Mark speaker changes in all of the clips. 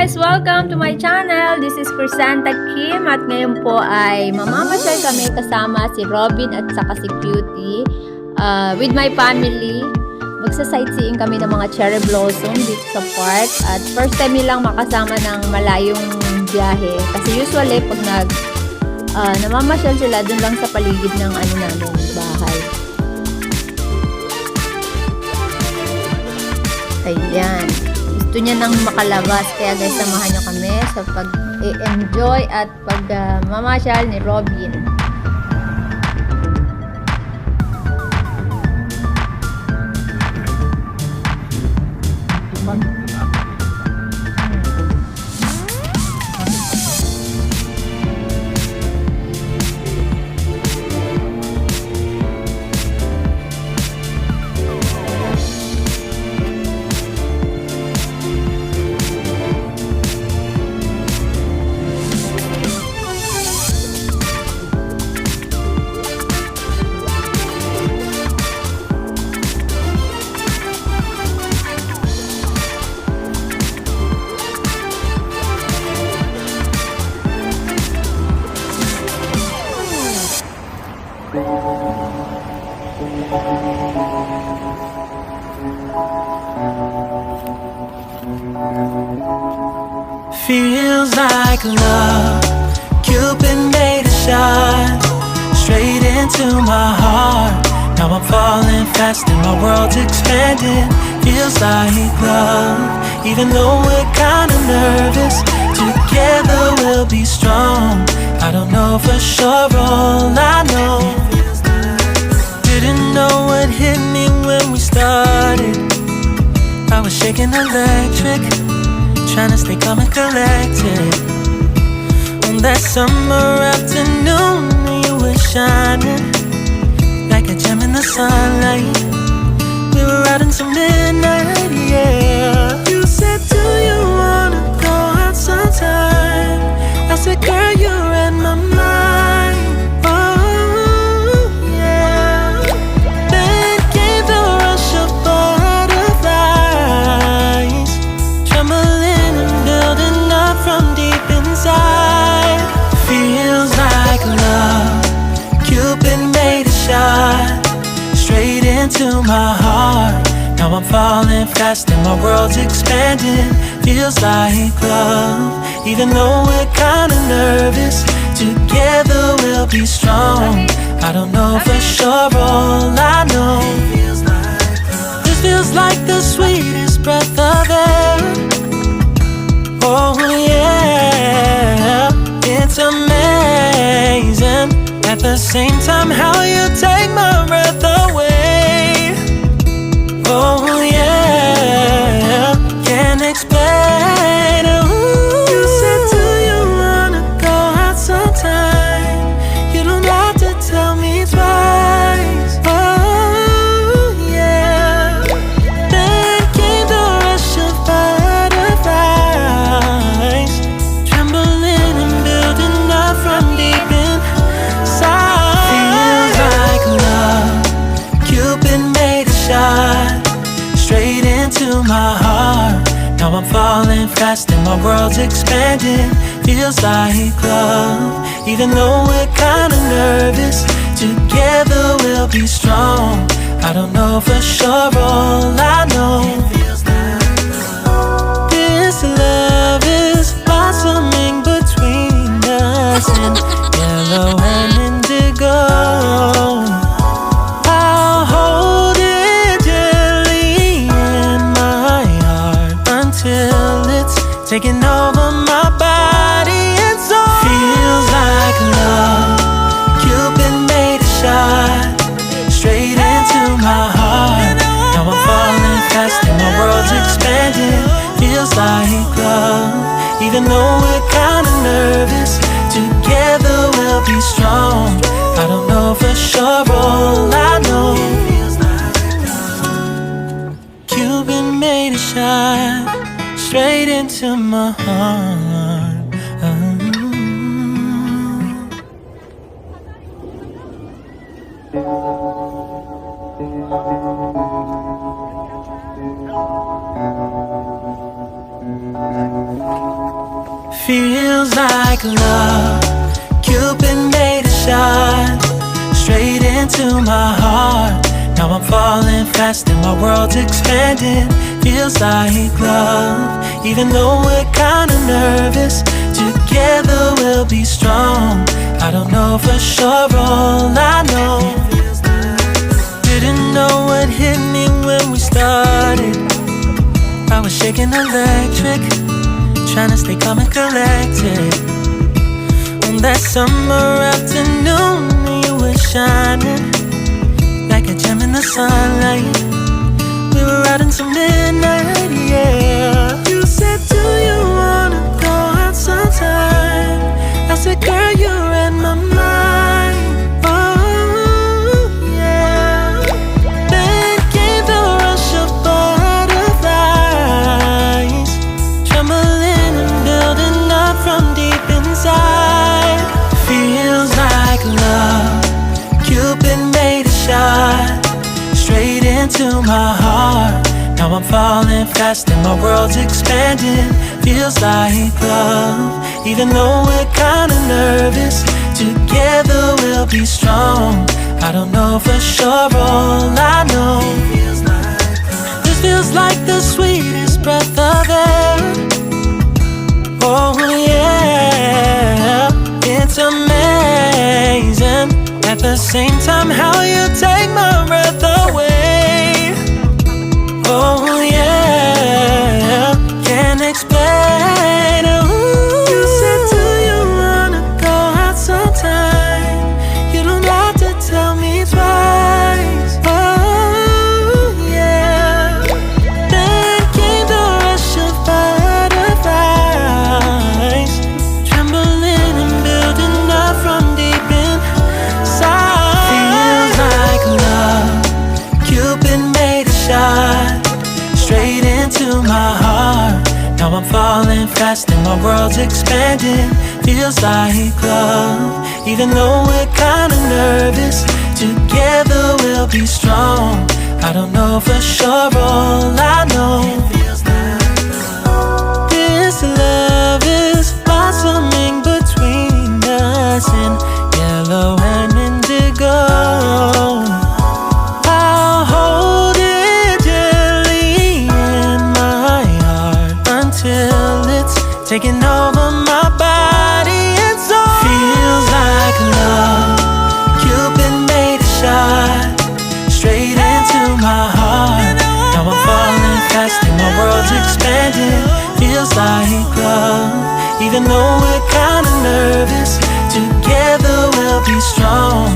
Speaker 1: guys! Welcome to my channel. This is Crisanta Kim at ngayon po ay mamamasyal kami kasama si Robin at saka si Cutie with my family. Magsa-sightseeing kami ng mga cherry blossom dito sa park at first time nilang makasama ng malayong biyahe kasi usually pag namamasyal sila dun lang sa paligid ng namin bahay. Ayan. Gusto niya nang makalabas. Kaya guys, samahan niyo kami sa pag-enjoy at pag-mamasyal ni Robin.
Speaker 2: Feels like love, Cupid made a shot straight into my heart. Now I'm falling fast and my world's expanding. Feels like love, even though we're kinda nervous. Together we'll be strong. I don't know for sure, all I know. Didn't know what hit me when we started. I was shaking electric, trying to stay calm and collected. On that summer afternoon, you were shining like a gem in the sunlight. We were out until midnight, yeah. You said, do you wanna go out sometime? I said, girl, you read my mind. Oh, yeah. Then came the rush of butterflies, trembling and building up from deep inside. Feels like love, Cupid made a shot straight into my heart. Now I'm falling fast and my world's expanding. Feels like love, even though we're kinda nervous. Together we'll be strong. I don't know for sure, all I know. This feels like the sweetest breath of air. Oh yeah, it's amazing. At the same time, how you take my breath away. Oh yeah, can't explain. Ooh. You said, do you wanna go out sometime? You don't have to tell me twice. Oh yeah. Then came the rush of butterflies, trembling and building up from deep inside. Feels like love, Cupid made a shot straight into my heart. Now I'm falling fast and my world's expanding. Feels like love, even though we're kinda nervous. Together we'll be strong. I don't know for sure, all I know. This love is blossoming between us in yellow and indigo. I'll hold it gently in my heart until it's taking over my body and soul. Feels like love, Cupid made a shot straight into my heart. Now I'm falling fast and my world's expanding. Feels like love, even though we're kinda nervous. Together we'll be strong. I don't know for sure, all I know. Cupid made a shot straight into my heart. like love. Cupid made a shot straight into my heart. Now I'm falling fast and my world's expanding. Feels like love. Even though we're kinda nervous, together we'll be strong. I don't know for sure, all I know. Didn't know what hit me when we started. I was shaking electric, trying to stay calm and collected. On that summer afternoon, you were shining like a gem in the sunlight. We were out until midnight, yeah. You said, do you wanna go out sometime? I said, girl, you read my mind. Oh, yeah. Then came the rush of butterflies, trembling and building up from deep inside. Feels like love. Cupid made a shot straight into my heart. Now I'm falling fast and my world's expanding. Feels like love. Even though we're kinda nervous, together we'll be strong. I don't know for sure, all I know. This feels like the sweetest breath of air. Oh yeah, it's amazing. At the same time, how you take my breath away. Oh yeah, can't explain. Ooh. You said, do you wanna go out sometime? You don't have to tell me twice. Oh yeah. Then came the rush of butterflies, trembling and building up from deep inside. Feels like love. Cupid made a shot straight into my heart. Now I'm falling fast and my world's expanding. Feels like love. Even though we're kinda nervous, together we'll be strong. I don't know for sure, all I know. This love is blossoming between us in yellow and indigo. I'll hold it gently in my heart until it's taking over my body and soul. Feels like love. Cupid made a shot straight into my heart. Now I'm falling fast and my world's expanding. Feels like love. Even though we're kinda nervous, together we'll be strong.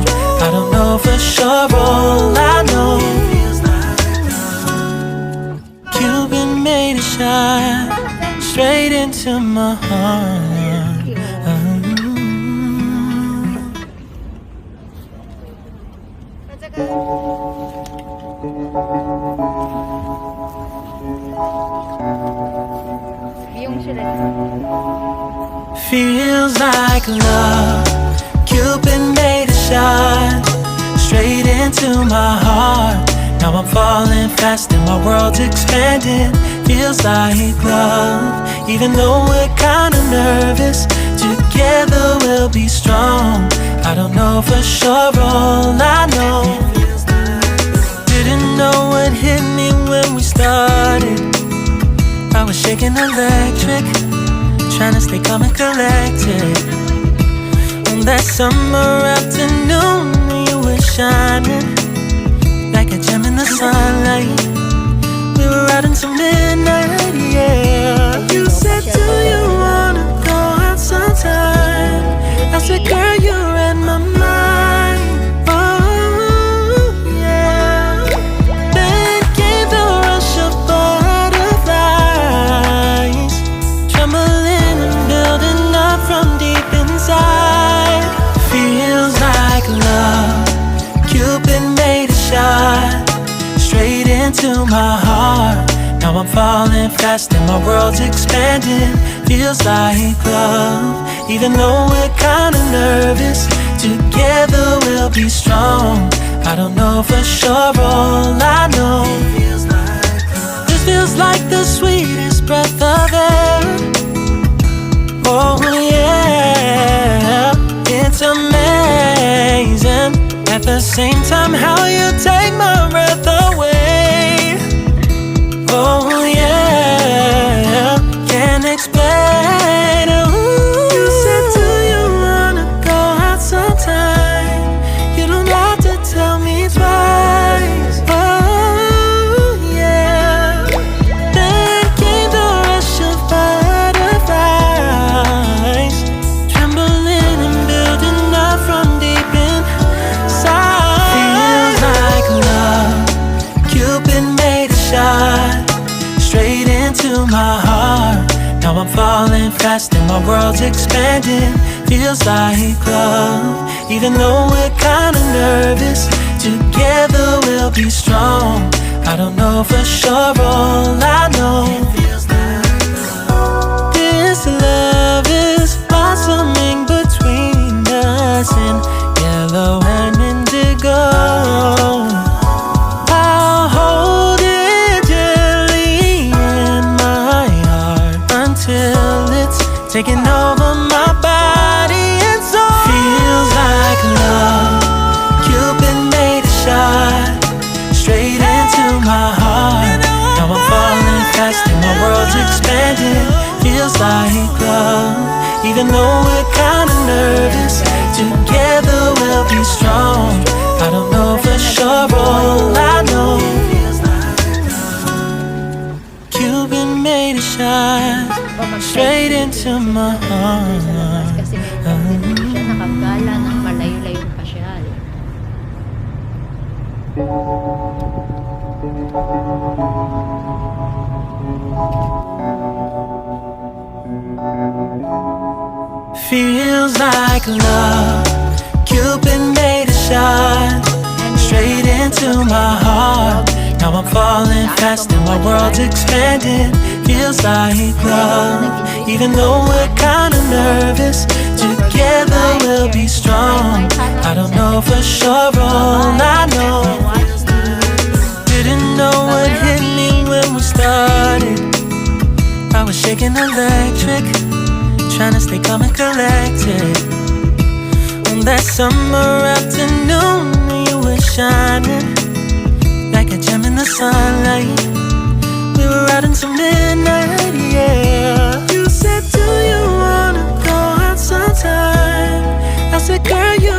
Speaker 2: I don't know for sure, all I know. Cupid made a shot straight into my heart. Feels like love. Cupid made a shot straight into my heart. Now I'm falling fast and my world's expanding. Feels like love. Even though we're kinda nervous, together we'll be strong. I don't know for sure, all I know. Didn't know what hit me when we started. I was shaking electric, trying to stay calm and collected. On that summer afternoon, you were shining like a gem in the sunlight. We were out until midnight, yeah. You said, do you wanna go out sometime? I said, girl, you read my mind. Oh yeah. Then came the rush of butterflies, trembling and building up from deep inside. Feels like love. Cupid made a shot straight into my heart. Now I'm falling fast and my world's expanding. Feels like love. Even though we're kinda nervous, together we'll be strong. I don't know for sure, all I know. This feels like the sweetest breath of air. Oh yeah, At the same time, how you take my breath away. Oh yeah, can't explain. Ooh. You said, do you wanna go out sometime? You don't have to tell me twice. Oh yeah. Then came the rush of butterflies, trembling and building up from deep inside. Feels like love. Cupid made a shot straight into my heart. Now I'm falling fast and my world's expanding. Feels like love. Even though we're kinda nervous, together we'll be strong. I don't know for sure, all I know, this love is blossoming between us in yellow and indigo. I'll hold it gently in my heart until it's taking over my body and soul. Feels like love. Cupid made a shot straight into my heart. Now I'm falling fast and my world's expanding. Feels like love. Even though we're kinda nervous, together we'll be strong. I don't know for sure, all I know, Cupid made a shot straight into my heart.
Speaker 1: Kasi may siya nakagala ng malayo-layong pasyal.
Speaker 2: Feels like love. Cupid made a shot straight into my heart. Now I'm falling fast and my world's expanding. Feels like love. Even though we're kinda nervous, together we'll be strong. I don't know for sure, all I know, didn't know what hit me when we started. I was shaking electric, trying to stay calm and collected. On that summer afternoon, you were shining like a gem in the sunlight. We were out until midnight, yeah. You said, do you wanna go out sometime? I said, girl, you